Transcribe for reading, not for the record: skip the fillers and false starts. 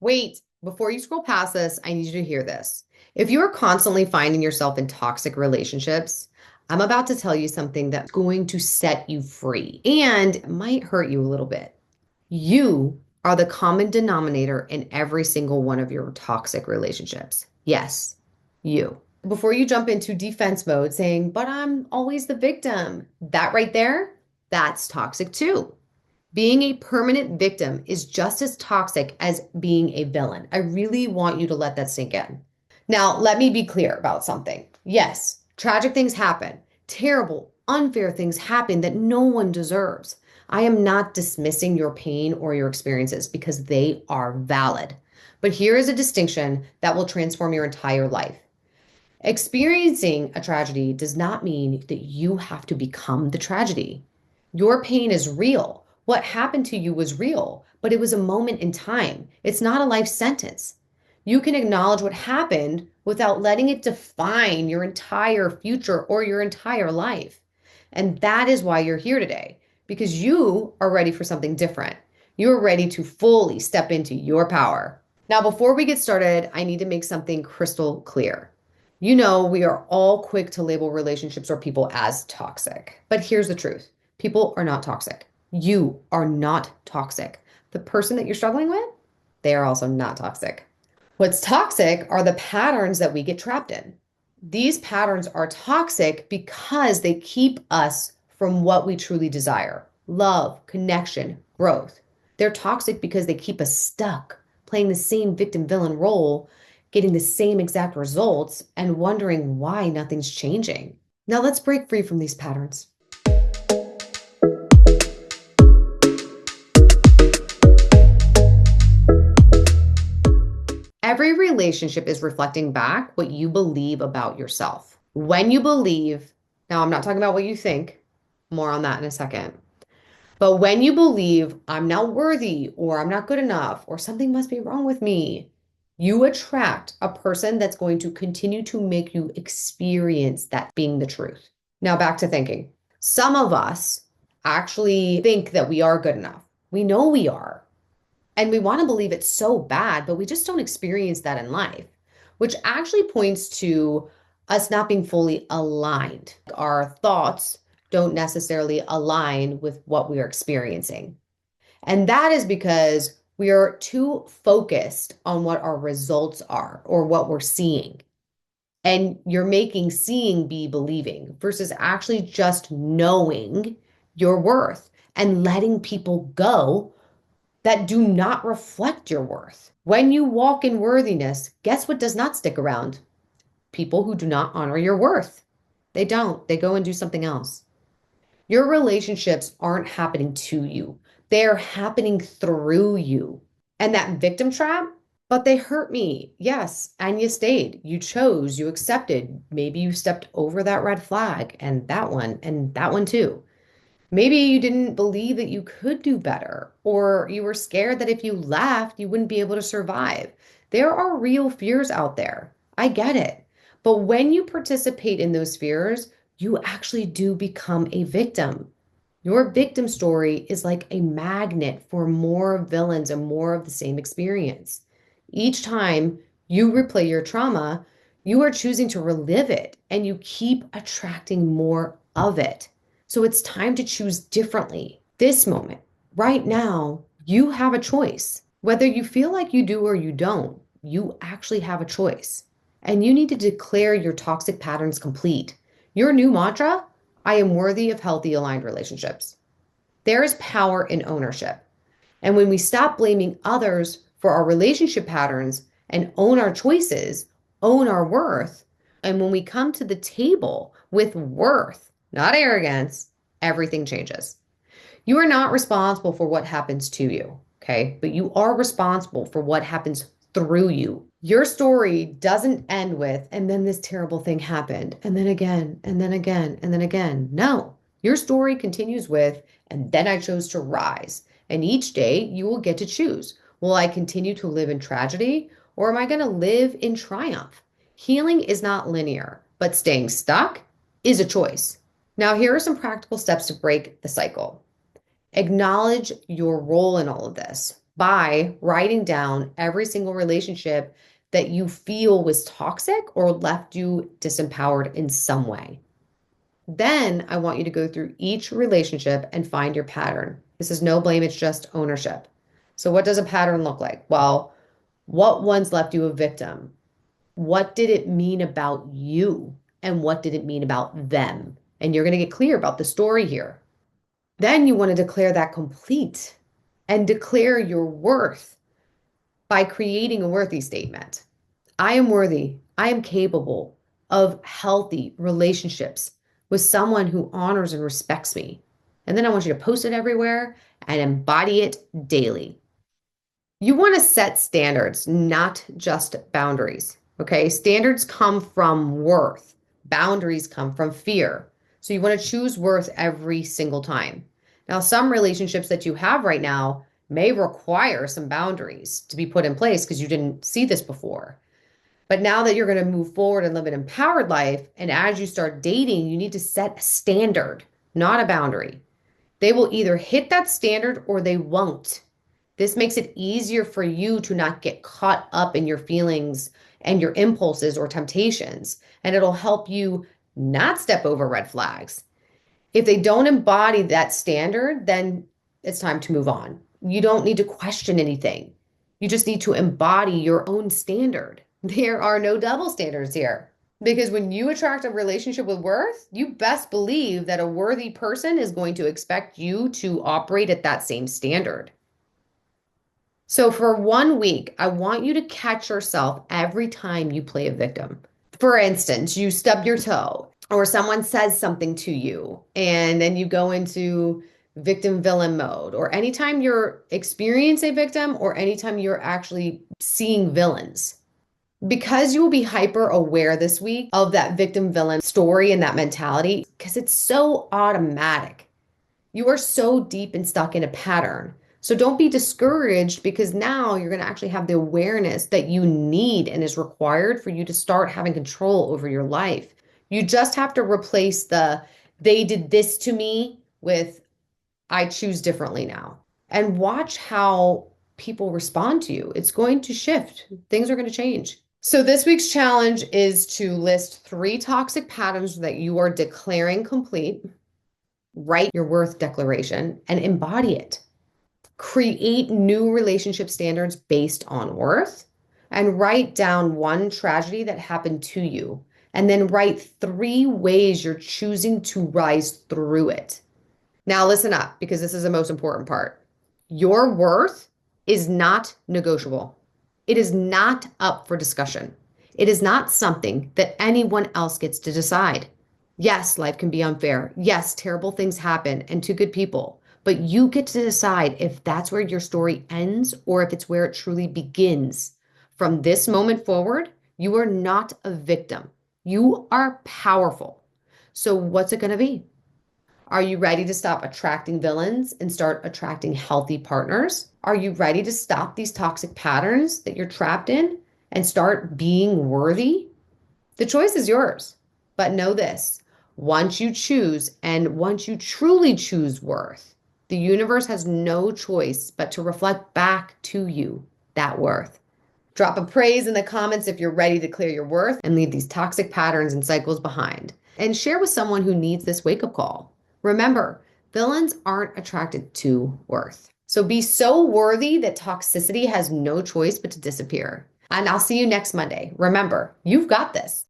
Wait, before you scroll past this, I need you to hear this. If you are constantly finding yourself in toxic relationships, I'm about to tell you something that's going to set you free and might hurt you a little bit. You are the common denominator in every single one of your toxic relationships. Yes, you. Before you jump into defense mode saying, but I'm always the victim, that right there, that's toxic too. Being a permanent victim is just as toxic as being a villain. I really want you to let that sink in. Now, let me be clear about something. Yes, tragic things happen. Terrible, unfair things happen that no one deserves. I am not dismissing your pain or your experiences because they are valid. But here is a distinction that will transform your entire life. Experiencing a tragedy does not mean that you have to become the tragedy. Your pain is real. What happened to you was real, but it was a moment in time. It's not a life sentence. You can acknowledge what happened without letting it define your entire future or your entire life. And that is why you're here today, because you are ready for something different. You're ready to fully step into your power. Now, before we get started, I need to make something crystal clear. You know, we are all quick to label relationships or people as toxic. But here's the truth. People are not toxic. You are not toxic. The person that you're struggling with, they are also not toxic. What's toxic are the patterns that we get trapped in. These patterns are toxic because they keep us from what we truly desire: love, connection, growth. They're toxic because they keep us stuck, playing the same victim villain role, getting the same exact results, and wondering why nothing's changing. Now let's break free from these patterns. Every relationship is reflecting back what you believe about yourself. When you believe, now I'm not talking about what you think, more on that in a second. But when you believe I'm not worthy or I'm not good enough or something must be wrong with me, you attract a person that's going to continue to make you experience that being the truth. Now back to thinking. Some of us actually think that we are good enough. We know we are. And we want to believe it's so bad, but we just don't experience that in life, which actually points to us not being fully aligned. Our thoughts don't necessarily align with what we are experiencing. And that is because we are too focused on what our results are or what we're seeing. And you're making seeing be believing versus actually just knowing your worth and letting people go that do not reflect your worth. When you walk in worthiness, guess what does not stick around? People who do not honor your worth. They don't. They go and do something else. Your relationships aren't happening to you. They're happening through you. And that victim trap, but they hurt me. Yes. And you stayed. You chose. You accepted. Maybe you stepped over that red flag and that one too. Maybe you didn't believe that you could do better, or you were scared that if you left, you wouldn't be able to survive. There are real fears out there. I get it. But when you participate in those fears, you actually do become a victim. Your victim story is like a magnet for more villains and more of the same experience. Each time you replay your trauma, you are choosing to relive it and you keep attracting more of it. So it's time to choose differently. This moment, right now, you have a choice. Whether you feel like you do or you don't, you actually have a choice. And you need to declare your toxic patterns complete. Your new mantra: I am worthy of healthy, aligned relationships. There is power in ownership. And when we stop blaming others for our relationship patterns and own our choices, own our worth, and when we come to the table with worth, not arrogance, everything changes. You are not responsible for what happens to you, okay? But you are responsible for what happens through you. Your story doesn't end with, and then this terrible thing happened, and then again, and then again, and then again. No, your story continues with, and then I chose to rise. And each day you will get to choose. Will I continue to live in tragedy, or am I going to live in triumph? Healing is not linear, but staying stuck is a choice. Now, here are some practical steps to break the cycle. Acknowledge your role in all of this. by writing down every single relationship that you feel was toxic or left you disempowered in some way. Then I want you to go through each relationship and find your pattern. This is no blame, it's just ownership. So, what does a pattern look like? Well, what ones left you a victim? What did it mean about you? And what did it mean about them? And you're going to get clear about the story here. Then you want to declare that complete and declare your worth by creating a worthy statement. I am worthy. I am capable of healthy relationships with someone who honors and respects me. And then I want you to post it everywhere and embody it daily. You want to set standards, not just boundaries. Okay. Standards come from worth, boundaries come from fear. So you want to choose worth every single time. Now, some relationships that you have right now may require some boundaries to be put in place because you didn't see this before. But now that you're going to move forward and live an empowered life, and as you start dating, you need to set a standard, not a boundary. They will either hit that standard or they won't. This makes it easier for you to not get caught up in your feelings and your impulses or temptations. And it'll help you not step over red flags. If they don't embody that standard, then it's time to move on. You don't need to question anything. You just need to embody your own standard. There are no double standards here. Because when you attract a relationship with worth, you best believe that a worthy person is going to expect you to operate at that same standard. So for 1 week, I want you to catch yourself every time you play a victim. For instance, you stub your toe or someone says something to you and then you go into victim villain mode, or anytime you're experiencing a victim or anytime you're actually seeing villains. Because you will be hyper aware this week of that victim villain story and that mentality, because it's so automatic. You are so deep and stuck in a pattern. So don't be discouraged, because now you're going to actually have the awareness that you need and is required for you to start having control over your life. You just have to replace the "they did this to me" with "I choose differently now." And watch how people respond to you. It's going to shift. Things are going to change. So this week's challenge is to list 3 toxic patterns that you are declaring complete. Write your worth declaration and embody it. Create new relationship standards based on worth, and write down 1 tragedy that happened to you. And then write 3 ways you're choosing to rise through it. Now listen up, because this is the most important part. Your worth is not negotiable. It is not up for discussion. It is not something that anyone else gets to decide. Yes, life can be unfair. Yes, terrible things happen and to good people. But you get to decide if that's where your story ends or if it's where it truly begins. From this moment forward, you are not a victim. You are powerful. So what's it going to be? Are you ready to stop attracting villains and start attracting healthy partners? Are you ready to stop these toxic patterns that you're trapped in and start being worthy? The choice is yours. But know this, once you choose and once you truly choose worth, the universe has no choice but to reflect back to you that worth. Drop a praise in the comments if you're ready to clear your worth and leave these toxic patterns and cycles behind. And share with someone who needs this wake-up call. Remember, villains aren't attracted to worth. So be so worthy that toxicity has no choice but to disappear. And I'll see you next Monday. Remember, you've got this.